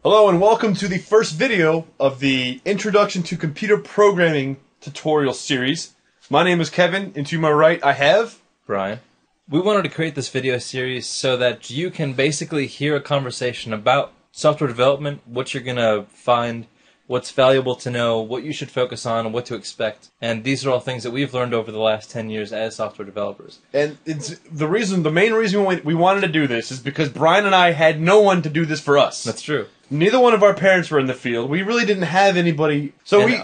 Hello and welcome to the first video of the Introduction to Computer Programming tutorial series. My name is Kevin, and to my right I have... Brian. We wanted to create this video series so that you can basically hear a conversation about software development, what you're going to find, what's valuable to know, what you should focus on, and what to expect. And these are all things that we've learned over the last 10 years as software developers. And it's the main reason we wanted to do this is because Brian and I had no one to do this for us. That's true. Neither one of our parents were in the field. We really didn't have anybody.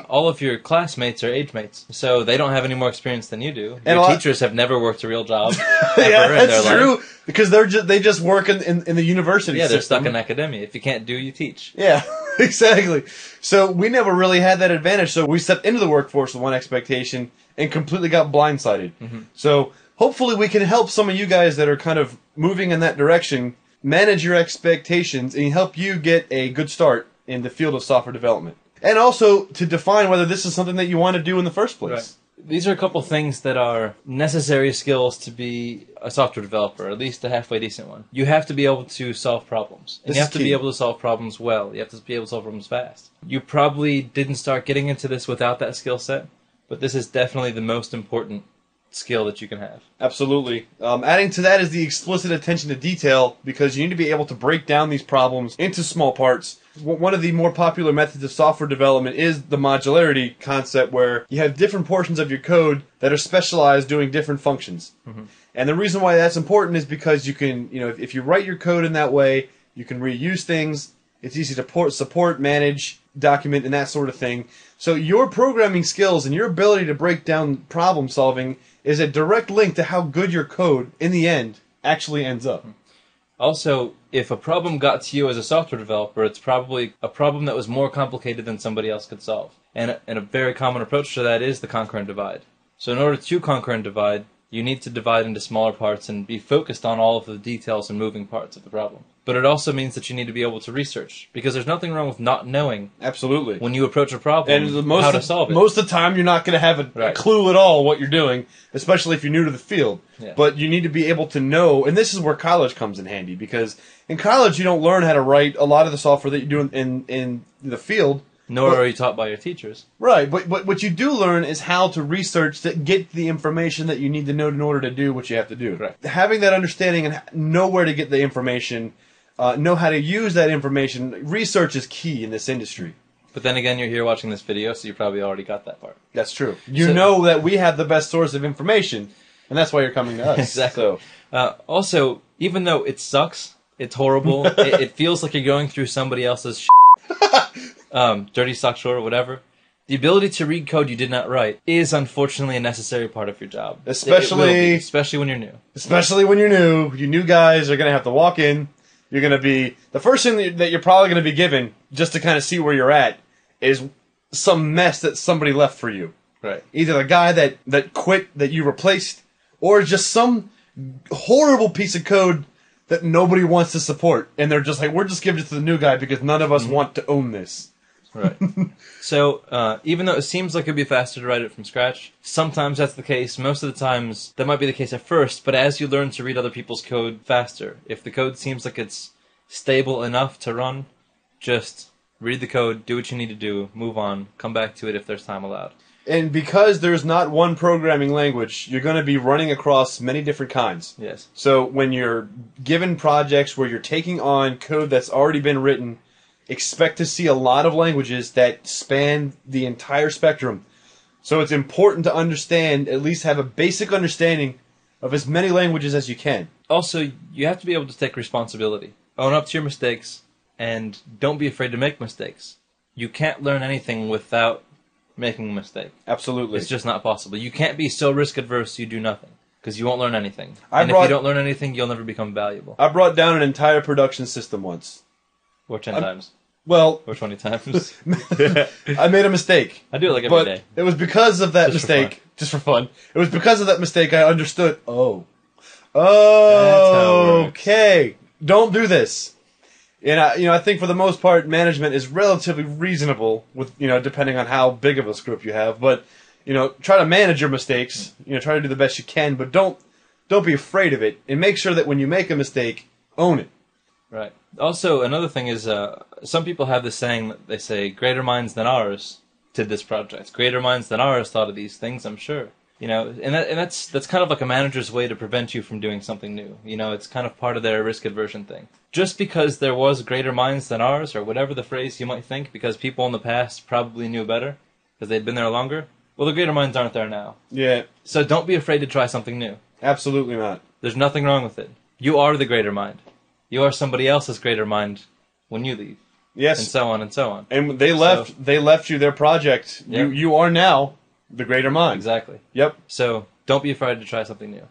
All of your classmates are age mates, so they don't have any more experience than you do. Your teachers have never worked a real job ever yeah, in their that's true. life. Because they just work in the university Yeah, they're system. stuck in academia. If you can't do, you teach. Yeah, exactly. So we never really had that advantage. So we stepped into the workforce with one expectation and completely got blindsided. Mm-hmm. So hopefully we can help some of you guys that are kind of moving in that direction manage your expectations and help you get a good start in the field of software development. And also to define whether this is something that you want to do in the first place. Right. These are a couple things that are necessary skills to be a software developer, at least a halfway decent one. You have to be able to solve problems. And you have to be able to solve problems well. You have to be able to solve problems fast. You probably didn't start getting into this without that skill set, but this is definitely the most important skill that you can have. Absolutely. Adding to that is the explicit attention to detail, because you need to be able to break down these problems into small parts. One of the more popular methods of software development is the modularity concept, where you have different portions of your code that are specialized doing different functions. Mm-hmm. And the reason why that's important is because you can, if you write your code in that way, you can reuse things. It's easy to support, manage, document, and that sort of thing. So your programming skills and your ability to break down problem solving is a direct link to how good your code, in the end, actually ends up. Also, if a problem got to you as a software developer, it's probably a problem that was more complicated than somebody else could solve. And a very common approach to that is the conquer and divide. So in order to conquer and divide, you need to divide into smaller parts and be focused on all of the details and moving parts of the problem. But it also means that you need to be able to research, because there's nothing wrong with not knowing. Absolutely. When you approach a problem, and how to solve it. Most of the time, you're not going to have a clue at all what you're doing, especially if you're new to the field. Yeah. But you need to be able to know, and this is where college comes in handy, because in college you don't learn how to write a lot of the software that you do in the field. Nor are you taught by your teachers. Right, but what you do learn is how to research to get the information that you need to know in order to do what you have to do. Right. Having that understanding and know where to get the information, know how to use that information, research is key in this industry. But then again, you're here watching this video, so you probably already got that part. That's true. You know that we have the best source of information, and that's why you're coming to us. Exactly. So. Also, even though it sucks, it's horrible, it feels like you're going through somebody else's dirty sock drawer or whatever, the ability to read code you did not write is unfortunately a necessary part of your job. Especially when you're new. Especially when you're new. You new guys are going to have to walk in. You're going to be... The first thing that you're probably going to be given, just to kind of see where you're at, is some mess that somebody left for you. Right. Either the guy that quit, that you replaced, or just some horrible piece of code that nobody wants to support. And they're just like, we're just giving it to the new guy because none of us want to own this. Right. So, even though it seems like it'd be faster to write it from scratch, sometimes that's the case. Most of the times, that might be the case at first, but as you learn to read other people's code faster, if the code seems like it's stable enough to run, just read the code, do what you need to do, move on, come back to it if there's time allowed. And because there's not one programming language, you're going to be running across many different kinds. Yes. So when you're given projects where you're taking on code that's already been written, expect to see a lot of languages that span the entire spectrum. So it's important to understand, at least have a basic understanding of as many languages as you can. Also, you have to be able to take responsibility. Own up to your mistakes, and don't be afraid to make mistakes. You can't learn anything without making a mistake. Absolutely. It's just not possible. You can't be so risk-adverse you do nothing, because you won't learn anything. And if you don't learn anything, you'll never become valuable. I brought down an entire production system once. Or 10 times. Well... Or 20 times. I made a mistake. I do it like every day. It was because of that mistake. Just for fun. It was because of that mistake I understood. Oh, okay. Don't do this. And I think for the most part, management is relatively reasonable with, depending on how big of a group you have. But, try to manage your mistakes. Try to do the best you can, but don't be afraid of it. And make sure that when you make a mistake, own it. Right. Also, another thing is, some people have this saying that they say, greater minds than ours did this project. Greater minds than ours thought of these things, I'm sure. You know, and that's kind of like a manager's way to prevent you from doing something new. You know, it's kind of part of their risk aversion thing. Just because there was greater minds than ours, or whatever the phrase you might think, because people in the past probably knew better, because they'd been there longer, well, the greater minds aren't there now. Yeah. So don't be afraid to try something new. Absolutely not. There's nothing wrong with it. You are the greater mind. You are somebody else's greater mind when you leave. Yes. And so on and so on. And they left you their project. Yep. You are now the greater mind. Exactly. Yep. So don't be afraid to try something new.